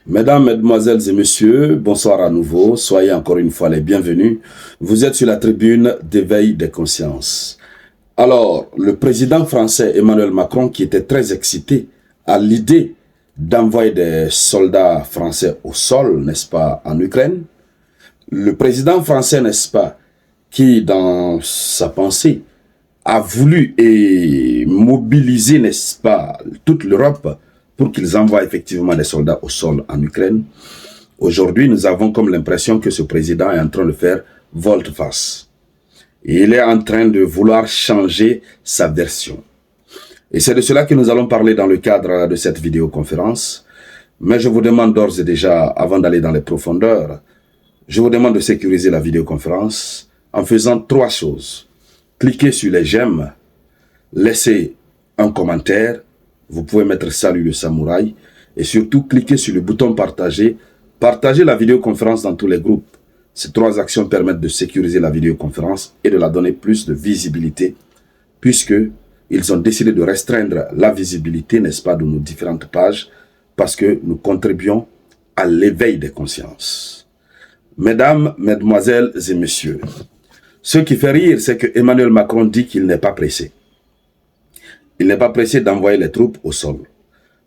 Mesdames, Mesdemoiselles et Messieurs, bonsoir à nouveau. Soyez encore une fois les bienvenus. Vous êtes sur la tribune d'éveil des consciences. Alors, le président français Emmanuel Macron, qui était très excité à l'idée d'envoyer des soldats français au sol, n'est-ce pas, en Ukraine. Le président français, n'est-ce pas, qui, dans sa pensée, a voulu mobiliser, n'est-ce pas, toute l'Europe pour qu'ils envoient effectivement des soldats au sol en Ukraine. Aujourd'hui, nous avons comme l'impression que ce président est en train de faire volte-face. Il est en train de vouloir changer sa version. Et c'est de cela que nous allons parler dans le cadre de cette vidéoconférence. Mais je vous demande d'ores et déjà, avant d'aller dans les profondeurs, je vous demande de sécuriser la vidéoconférence en faisant 3 choses. Cliquez sur les j'aime, laissez un commentaire, vous pouvez mettre salut le samouraï et surtout cliquez sur le bouton partager. Partagez la vidéoconférence dans tous les groupes. Ces 3 actions permettent de sécuriser la vidéoconférence et de la donner plus de visibilité puisque ils ont décidé de restreindre la visibilité, n'est-ce pas, de nos différentes pages parce que nous contribuons à l'éveil des consciences. Mesdames, Mesdemoiselles et Messieurs, ce qui fait rire, c'est que Emmanuel Macron dit qu'il n'est pas pressé. Il n'est pas pressé d'envoyer les troupes au sol.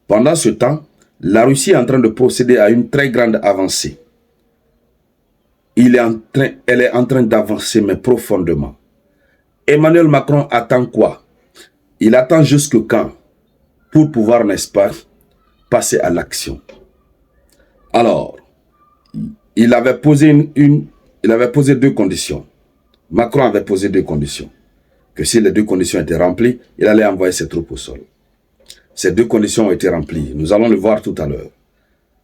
Pendant ce temps, la Russie est en train de procéder à une très grande avancée. Elle est en train d'avancer, mais profondément. Emmanuel Macron attend quoi? Il attend jusque quand? Pour pouvoir, n'est-ce pas, passer à l'action. Alors, il avait posé il avait posé 2 conditions. Macron avait posé 2 conditions. Que si les 2 conditions étaient remplies, il allait envoyer ses troupes au sol. Ces 2 conditions ont été remplies. Nous allons le voir tout à l'heure.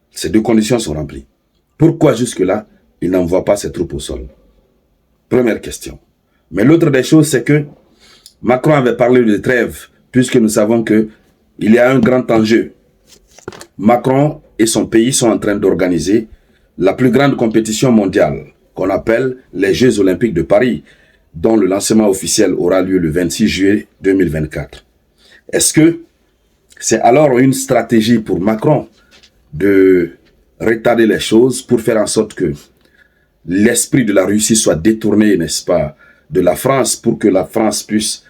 Ces 2 conditions sont remplies. Pourquoi jusque-là, il n'envoie pas ses troupes au sol? Première question. Mais l'autre des choses, c'est que Macron avait parlé de trêve, puisque nous savons qu'il y a un grand enjeu. Macron et son pays sont en train d'organiser la plus grande compétition mondiale, qu'on appelle les Jeux Olympiques de Paris, dont le lancement officiel aura lieu le 26 juillet 2024. Est-ce que c'est alors une stratégie pour Macron de retarder les choses pour faire en sorte que l'esprit de la Russie soit détourné, n'est-ce pas, de la France pour que la France puisse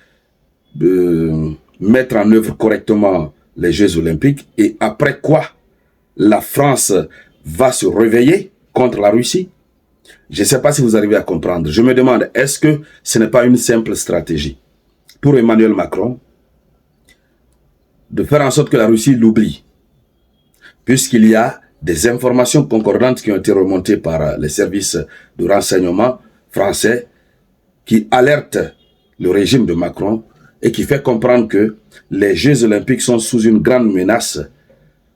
mettre en œuvre correctement les Jeux Olympiques et après quoi la France va se réveiller contre la Russie? Je ne sais pas si vous arrivez à comprendre. Je me demande, est-ce que ce n'est pas une simple stratégie pour Emmanuel Macron de faire en sorte que la Russie l'oublie? Puisqu'il y a des informations concordantes qui ont été remontées par les services de renseignement français qui alertent le régime de Macron et qui fait comprendre que les Jeux Olympiques sont sous une grande menace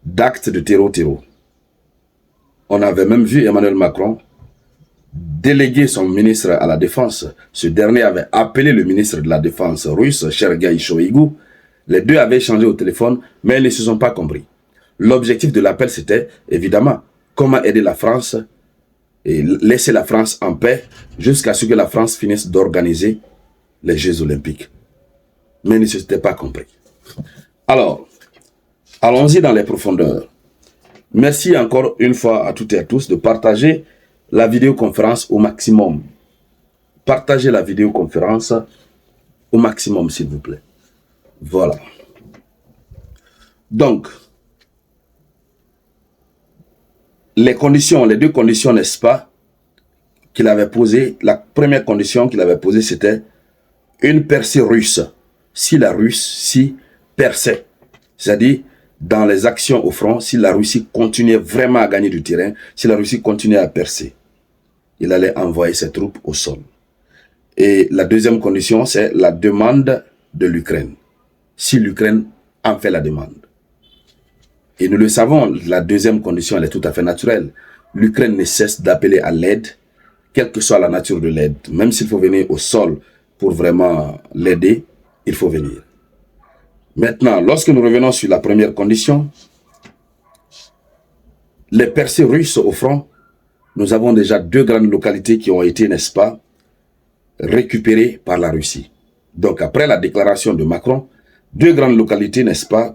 d'actes de terreau. On avait même vu Emmanuel Macron déléguer son ministre à la Défense. Ce dernier avait appelé le ministre de la Défense russe, Sergueï Shoigu. Les 2 avaient échangé au téléphone, mais ils ne se sont pas compris. L'objectif de l'appel, c'était évidemment comment aider la France et laisser la France en paix jusqu'à ce que la France finisse d'organiser les Jeux Olympiques. Mais ils ne s'étaient pas compris. Alors, allons-y dans les profondeurs. Merci encore une fois à toutes et à tous de partager la vidéoconférence au maximum. Partagez la vidéoconférence au maximum, s'il vous plaît. Voilà. Donc, les 2 conditions, n'est-ce pas, qu'il avait posées. La première condition qu'il avait posée, c'était une percée russe. Si la Russie perçait, c'est-à-dire dans les actions au front, si la Russie continuait vraiment à gagner du terrain, si la Russie continuait à percer, il allait envoyer ses troupes au sol. Et la deuxième condition, c'est la demande de l'Ukraine. Si l'Ukraine en fait la demande. Et nous le savons, la deuxième condition, elle est tout à fait naturelle. L'Ukraine ne cesse d'appeler à l'aide, quelle que soit la nature de l'aide. Même s'il faut venir au sol pour vraiment l'aider, il faut venir. Maintenant, lorsque nous revenons sur la première condition, les percées russes au front, nous avons déjà 2 grandes localités qui ont été, n'est-ce pas, récupérées par la Russie. Donc, après la déclaration de Macron, 2 grandes localités, n'est-ce pas,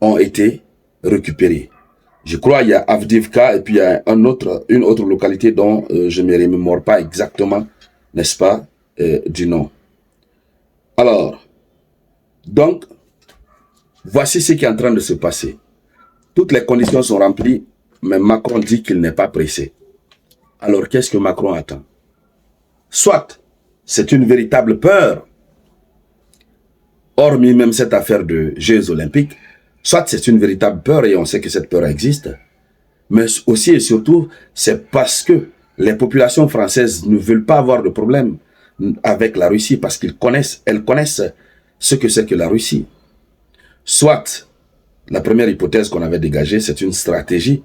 ont été récupérer. Je crois qu'il y a Avdiivka et puis il y a une autre localité dont je ne me remémore pas exactement, n'est-ce pas, du nom. Alors, donc, voici ce qui est en train de se passer. Toutes les conditions sont remplies, mais Macron dit qu'il n'est pas pressé. Alors, qu'est-ce que Macron attend? Soit c'est une véritable peur, hormis même cette affaire de Jeux olympiques, soit c'est une véritable peur et on sait que cette peur existe, mais aussi et surtout, c'est parce que les populations françaises ne veulent pas avoir de problème avec la Russie parce elles connaissent ce que c'est que la Russie. Soit, la première hypothèse qu'on avait dégagée, c'est une stratégie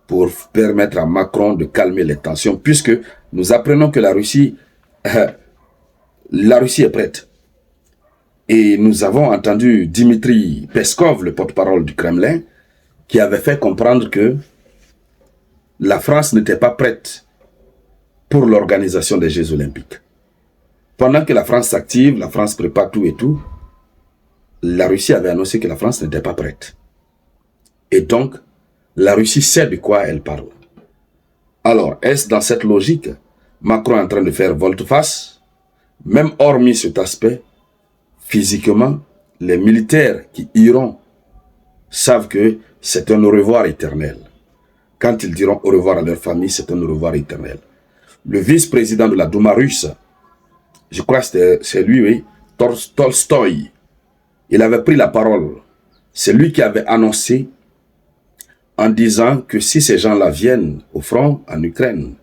pour permettre à Macron de calmer les tensions, puisque nous apprenons que la Russie est prête. Et nous avons entendu Dmitri Peskov, le porte-parole du Kremlin, qui avait fait comprendre que la France n'était pas prête pour l'organisation des Jeux olympiques. Pendant que la France s'active, la France prépare tout et tout, la Russie avait annoncé que la France n'était pas prête. Et donc, la Russie sait de quoi elle parle. Alors, est-ce dans cette logique, Macron est en train de faire volte-face? Même hormis cet aspect, physiquement, les militaires qui iront savent que c'est un au revoir éternel. Quand ils diront au revoir à leur famille, c'est un au revoir éternel. Le vice-président de la Douma russe, je crois que c'est lui, oui, Tolstoï, il avait pris la parole. C'est lui qui avait annoncé en disant que si ces gens-là viennent au front en Ukraine,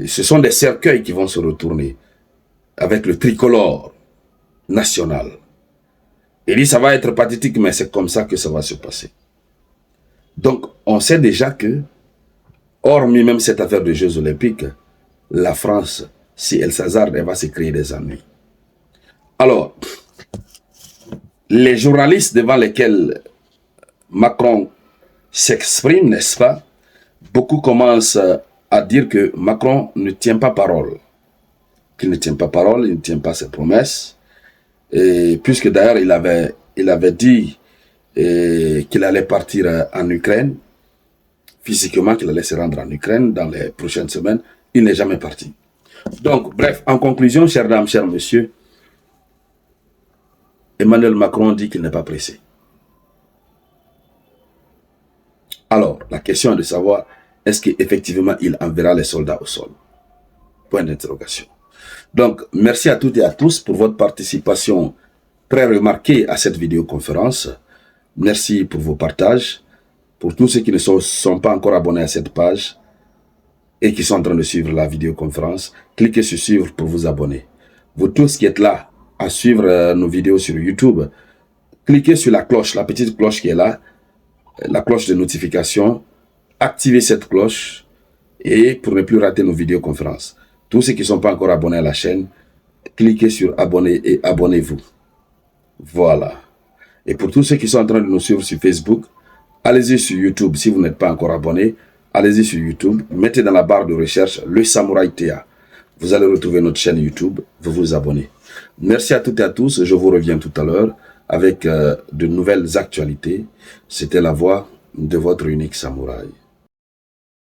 ce sont des cercueils qui vont se retourner avec le tricolore national. Il dit ça va être pathétique, mais c'est comme ça que ça va se passer. Donc, on sait déjà que, hormis même cette affaire de Jeux olympiques, la France, si elle s'hasarde, elle va se créer des ennuis. Alors, les journalistes devant lesquels Macron s'exprime, n'est-ce pas, beaucoup commencent à dire que Macron ne tient pas parole. Qu'il ne tient pas parole, il ne tient pas ses promesses. Et puisque d'ailleurs il avait dit qu'il allait partir en Ukraine, physiquement qu'il allait se rendre en Ukraine dans les prochaines semaines, il n'est jamais parti. Donc, bref, en conclusion, chères dames, chers messieurs, Emmanuel Macron dit qu'il n'est pas pressé. Alors, la question est de savoir, est-ce qu'effectivement il enverra les soldats au sol? Point d'interrogation. Donc, merci à toutes et à tous pour votre participation très remarquée à cette vidéoconférence. Merci pour vos partages. Pour tous ceux qui ne sont pas encore abonnés à cette page et qui sont en train de suivre la vidéoconférence, cliquez sur suivre pour vous abonner. Vous tous qui êtes là à suivre nos vidéos sur YouTube, cliquez sur la cloche, la petite cloche qui est là, la cloche de notification, activez cette cloche et pour ne plus rater nos vidéoconférences. Tous ceux qui ne sont pas encore abonnés à la chaîne, cliquez sur abonner et abonnez-vous. Voilà. Et pour tous ceux qui sont en train de nous suivre sur Facebook, allez-y sur YouTube. Si vous n'êtes pas encore abonné, allez-y sur YouTube. Mettez dans la barre de recherche le Samouraï Théa. Vous allez retrouver notre chaîne YouTube. Vous vous abonnez. Merci à toutes et à tous. Je vous reviens tout à l'heure avec de nouvelles actualités. C'était la voix de votre unique samouraï.